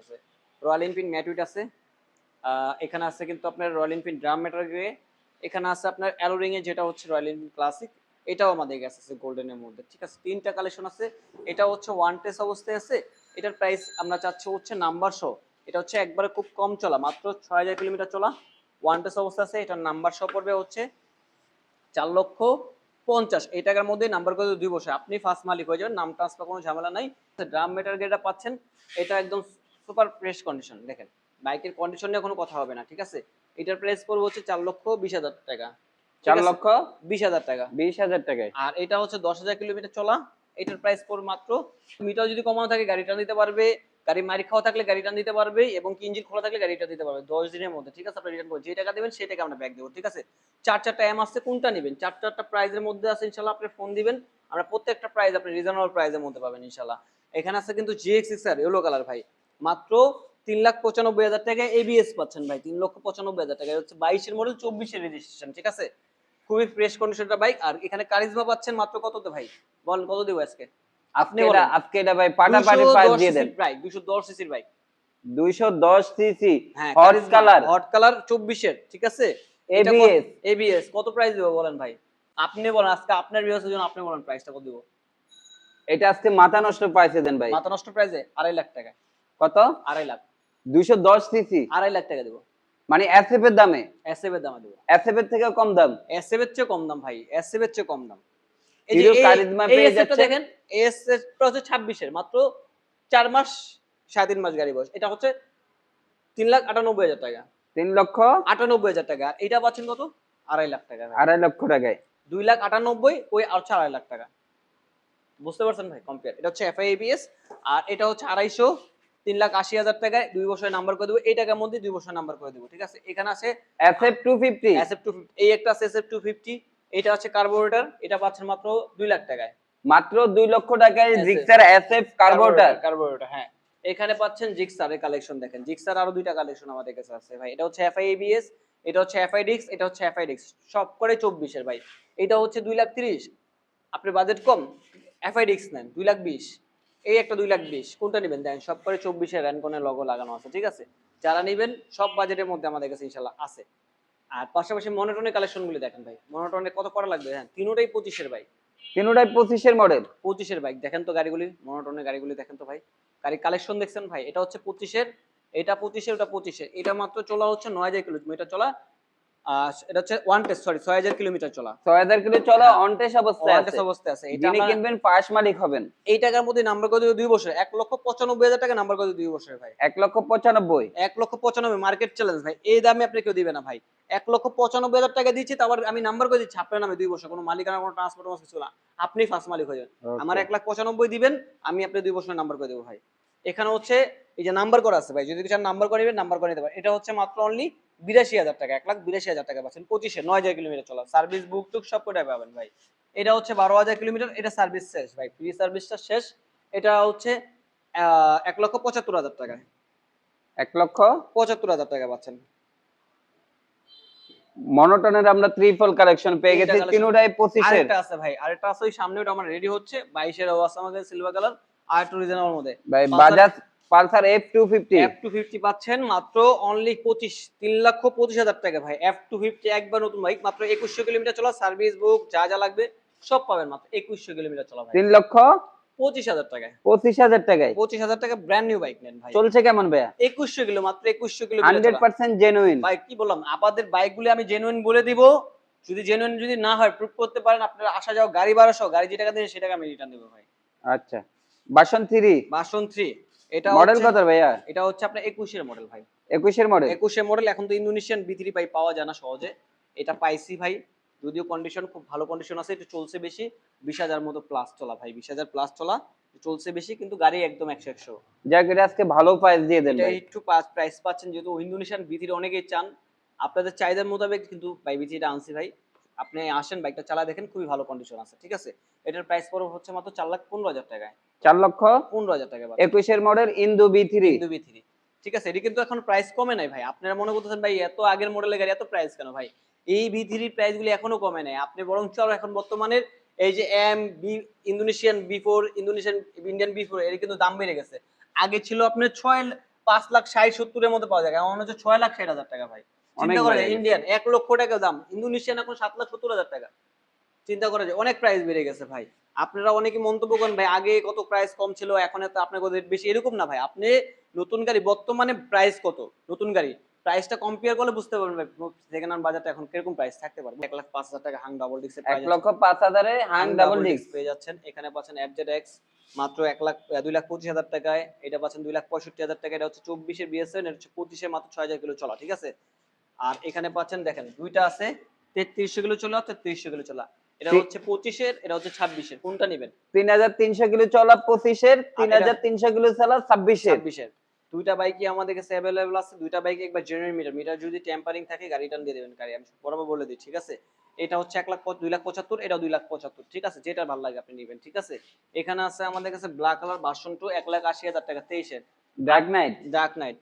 আছে। Royal Enfield ম্যাটুইট আছে, এখানে আছে কিন্তু আপনার royal Enfield drum metal grey, এখানে আছে আপনার অ্যালোরিং এ যেটা হচ্ছে রয়্যাল এনফিল্ড ক্লাসিক, এটাও আমাদের কাছে আছে গোল্ডেনের মধ্যে। ঠিক আছে, তিনটা কালেকশন আছে। এটা হচ্ছে ওয়ান টেস্ট অবস্থায় আছে। এটার প্রাইস আমরা চাচ্ছি হচ্ছে নাম্বার সহ। এটা হচ্ছে একবারে খুব কম চলা, মাত্র 6000 কিলোমিটার চলা ওয়ান টেস্ট অবস্থা আছে। এটার নাম্বার সহ পড়বে হচ্ছে 4,50,000। এই টাকার মধ্যে নাম্বার করে 2 বছর আপনি ফার্স্ট মালিক হয়ে যাবেন, নাম ট্রান্সফার কোনো ঝামেলা নাই। ড্রাম মেটাল গ্রেডটা পাচ্ছেন, এটা একদম সুপার ফ্রেশ কন্ডিশন। দেখেন বাইকের কন্ডিশন নিয়ে কোনো কথা হবে না। ঠিক আছে, এটার প্রাইস পড়বে হচ্ছে 4,20,000 টাকা। 4,20,000 টাকা 20,000 টাকায়। আর এটা হচ্ছে 10,000 কিলোমিটার চলা। এটার প্রাইস পড়বে মাত্র, মিটার যদি কমানো থাকে গাড়ি টান দিতে পারবে, গাড়ি মারি খাওয়া থাকলে গাড়ি টান দিতে পারবে, এবং ইঞ্জিন খোলা থাকলে গাড়িটা দিতে পারবে 10 দিনের মধ্যে। ঠিক আছে, আপনি রিটার্ন করে যে টাকা দেবেন সেই টাকা আমরা ব্যাক দেবো। ঠিক আছে, চারটা এম আসছে, কোনটা নেবেন? চারটা প্রাইজের মধ্যে আছে ইনশাল্লাহ। আপনি ফোন দিবেন, আমরা প্রত্যেকটা প্রাইস আপনি রিজনেবল প্রাইজের মধ্যে পাবেন ইনশাল্লাহ। এখানে আছে কিন্তু GX6R ইয়েলো কালার ভাই, মাত্র 3,95,000 টাকায় এবিএস পাচ্ছেন ভাই। 3,95,000 টাকায় হচ্ছে 22-এর মডেল, 24-এর রেজিস্ট্রেশন। ঠিক আছে, খুবই ফ্রেশ কন্ডিশনটা বাইক। আর এখানে কারিজমা পাচ্ছেন মাত্র কততে ভাই? বল কত দেব আজকে? আপনি বলেন। আজকে এটা ভাই পাটাপাটি প্রাইস দিয়ে দেন। 210 সিসির বাইক, 210 সিসি হ্যাঁ হট কালার, হট কালার 24-এর। ঠিক আছে, এটা এবিএস। এবিএস কত প্রাইস দেব বলেন ভাই? আপনি বলেন, আজকে আপনার ভিউয়ার্সের জন্য আপনি বলেন প্রাইসটা কত দেব? এটা আজকে মাথা নষ্ট প্রাইসে দেন ভাই। মাথা নষ্ট প্রাইসে 2.5 লাখ টাকা। কত? 2.5 লাখ। 210 সিসি 2.5 লাখ টাকা দেব। মানে এসএফ এর দামে? এসএফ এর দামে দেব। এসএফ এর থেকে কম দাম? এসএফ এর চেয়ে কম দাম ভাই, এসএফ এর চেয়ে কম দাম। এই যে হিরো কারিজমা পেয়ে যাচ্ছে, দেখেন, এসএফটা হচ্ছে 26-এর, মাত্র 4 মাস 3.5 মাস গাড়ি বয়স। এটা হচ্ছে 3,98,000 টাকা। 3,98,000 টাকা। আর এটা পাচ্ছেন কত? 2.5 লাখ টাকা। 2.5 লক্ষ টাকায় 2,98,000 ওই আর 2.5 লাখ টাকা। বুঝতে পারছেন ভাই কম্পেয়ার? এটা হচ্ছে এফআই এবিএস, আর এটা হচ্ছে 250, 3,80,000 টাকায় 2 বছরের নাম্বার করে দেবো। এই টাকার মধ্যে 2 বছরের নাম্বার করে দেবো। ঠিক আছে, এখানে আছে এসএফ 250, এসএফ 250, এই একটা আছে এসএফ 250, এটা হচ্ছে কার্বোরেটর, এটা পাচ্ছেন মাত্র 2 লাখ টাকায়। মাত্র 2 লক্ষ টাকায় জিক্সার এসএফ কার্বোরেটর। হ্যাঁ, এখানে পাচ্ছেন জিক্সার এর কালেকশন। দেখেন জিক্সার আরো দুইটা কালেকশন আমাদের কাছে আছে ভাই। এটা হচ্ছে এফআই এবিএস, এটা হচ্ছে এফআই ডিক্স, এটা হচ্ছে এফআই ডিক্স, সব করে 24-এর ভাই। এটা হচ্ছে 2,30,000, আপনার বাজেট কম, এফআই ডিক্স নেন 2,20,000, এই একটা 2,20,000, কোনটা নেবেন দেন? সব করে 24-এর র্যানকনের লোগো লাগানো আছে। ঠিক আছে, যারা নেবেন সব বাজেটের মধ্যে আমাদের কাছে ইনশাআল্লাহ আছে। আর পাশাপাশি মনোটনের কালেকশন গুলো দেখেন ভাই, মনোটনে কত করা লাগবে? হ্যাঁ, তিনোটাই 25-এর ভাই, তিনটাই 25-এর মডেল। 25-এর বাইক দেখেন তো, গাড়িগুলি মনোটনের গাড়িগুলি দেখেন তো ভাই। গাড়ি কালেকশন দেখছেন ভাই? এটা হচ্ছে 25-এর, এটা 25-এর, ওটা 25-এর। এটা মাত্র চলা হচ্ছে 9,000 কিলোমিটার চলা। এটা হচ্ছে ওয়ান টেস্ট, সরি 6,000 কিলোমিটার চলা। 6,000 কিলো চলা অন টেস্ট অবস্থায় আছে। অবস্থায় আছে। এটা যিনি কিনবেন পাশ মালিক হবেন। এই টাকার মধ্যে নাম্বার করে দিবে 2 বছর, 1,95,000 টাকা নাম্বার করে দিবে 2 বছরের ভাই। 1,95,000, 1,95,000 মার্কেট চ্যালেঞ্জ ভাই, এই দামে আপনি কেউ দিবে না ভাই। 1,95,000 টাকা দিচ্ছি, তারপর আমি নাম্বার করে দিচ্ছি আপনার নামে 2 বছর, কোনো মালিকানা, কোনো ট্রান্সপোর্ট কিছু না, আপনি ফার্স্ট মালিক হয়ে যাবেন। আমার 1,95,000 দিবেন, আমি আপনি 2 বছর নাম্বার করে দেবো ভাই। এখানে হচ্ছে এই যে নাম্বার করা আছে ভাই, যদি চান নাম্বার করে নেবেন, নাম্বার করে নিতে পারেন। এটা হচ্ছে মাত্র অনলি 82,000 টাকা, 1,82,000 টাকা পাচ্ছেন 25-এ, 9,000 কিলোমিটার চলা, সার্ভিস বুক টুক সব করে পাবেন ভাই। এটা হচ্ছে 12,000 কিলোমিটার, এটা সার্ভিস শেষ ভাই, ফ্রি সার্ভিসটা শেষ। এটা হচ্ছে 1,75,000 টাকা, 1,75,000 টাকা পাচ্ছেন। মনোটনের আমরা ট্রিপল কালেকশন পেয়ে গেছি, তিনটাই 25-এর। আরেকটা আছে ভাই, আরেকটা আছে ওই সামনে, ওটা আমার রেডি হচ্ছে, 22-এর আছে আমাদের সিলভার কালার, আর একটু রিজনেবল মধ্যে ভাই বাজাজ পালসার F250 পাচ্ছেন মাত্র অনলি 3,25,000 টাকা ভাই। F250 একবার নতুন বাইক, মাত্র 2,100 কিলোমিটার চলা, সার্ভিস বুক যা যা লাগবে সব পাবেন, মাত্র 2,100 কিলোমিটার চলা ভাই, 3,25,000 টাকায়। 25,000 টাকায় 25,000 টাকা ব্র্যান্ড নিউ বাইক নেন ভাই। চলছে কেমন ভাইয়া? 2,100 কিলো, মাত্র 2,100 কিলোমিটার চলা, 100% জেনুইন ভাই। কি বললাম, আপনাদের বাইকগুলি আমি জেনুইন বলে দিব। যদি জেনুইন যদি না হয়, প্রুফ করতে পারেন, আপনারা আসা যাও গাড়ি ভাড়া সহ, গাড়ি যে টাকা দিয়েছে সেটাকে আমি রিটার্ন দেব ভাই। আচ্ছা, ভার্সন 3, এটা মডেল কত ভাইয়া? এটা হচ্ছে আপনার 21-এর মডেল ভাই। 21-এর মডেল। 21-এর মডেল। এখন তো ইন্দোনেশিয়ান B3 পাই, পাওয়া যায় না সহজে, এটা পাইছি ভাই। যদিও কন্ডিশন খুব ভালো কন্ডিশন আছে, একটু চলছে বেশি, 20,000 মতো প্লাস চলা ভাই, 20,000 প্লাস চলা, চলছে বেশি, কিন্তু গাড়ি একদম 100 যাক, এটা আজকে ভালো প্রাইস দিয়ে দেন ভাই। এটা একটু প্রাইস পাচ্ছেন, যেহেতু ইন্দোনেশিয়ান B3 অনেকেই চান, আপনাদের চাহিদার মোতাবেক কিন্তু ভাই B3টা আনছি ভাই। আপনি আসেন, বাইকটা চালা দেখেন, খুবই ভালো কন্ডিশন আছে। ঠিক আছে, এটার প্রাইস পড়বে হচ্ছে মাত্র 4,15,000 টাকায়। 4,15,000 টাকা। 21-এর মডেল ইন্দো B3। ঠিক আছে, এটি কিন্তু এখন প্রাইস কমে নাই ভাই। আপনারা মনে করতেছেন ভাই এত আগের মডেলের গাড়ি এত প্রাইস কেন? ভাই এই B3 প্রাইস গুলি এখনো কমে নাই। আপনি বরং চলো এখন বর্তমানের এই যে ইন্দোনেশিয়ান B4, ইন্ডিয়ান B4, এর কিন্তু দাম বেড়ে গেছে। আগে ছিল আপনার 5,60,70 এর মধ্যে পাওয়া যায়, এমন হচ্ছে 6,60,000 টাকা ভাই। চিন্তা করে, ইন্ডিয়ান 1 লক্ষ টাকা দাম, ইন্দোনেশিয়ান এখন 7,70,000 টাকা। চিন্তা করা যায়, অনেক প্রাইস বেড়ে গেছে ভাই। আপনারা অনেকে মন্তব্য করেন ভাই আগে কত প্রাইস কম ছিল এখন এত আপনার কত রেট বেশি, এরকম না ভাই। আপনি নতুন গাড়ি বর্তমানে প্রাইস কত, নতুন গাড়ি প্রাইসটা কম্পেয়ার করলে বুঝতে পারবেন ভাই সেকেন্ড হ্যান্ড বাজারটা এখন কিরকম প্রাইস থাকতে পারে। 1,05,000 টাকা হাং ডাবল ডিস্ক 1,05,000 এ হাং ডাবল ডিস্ক পেয়ে যাচ্ছেন। এখানে পাচ্ছেন FZX মাত্র 2,25,000 টাকায়, এটা পাচ্ছেন 2,65,000 টাকা। এটা হচ্ছে 24 এর BS7, এটা হচ্ছে 25 এর মাত্র 6,000 কিলো চলা, ঠিক আছে। আর এখানে পাচ্ছেন দেখেন দুইটা আছে 3300 কিলো চলা, 3300 কিলো চলা। এটা হচ্ছে 25 এর, এটা হচ্ছে 26 এর, কোনটা নেবেন? 3,300 কিলো চলা 25 এর, 3,300 কিলো চলা 26 এর। দুইটা বাইকই আমাদের কাছে अवेलेबल আছে। দুইটা বাইক একবার জেনুইন মিটার যদি টেম্পারিং থাকে গাড়ি রিটার্ন দিয়ে দিবেন। গাড়ি আমি বরাবর বলে দিই, ঠিক আছে। এটা হচ্ছে 2,75,000, এটাও 2,75,000, ঠিক আছে। যেটা ভালো লাগে আপনি নেবেন, ঠিক আছে। এখানে আছে আমাদের কাছে ব্ল্যাক কালার ভার্সন 2, 1,80,000 টাকা 23 এর ডার্ক নাইট। Dark night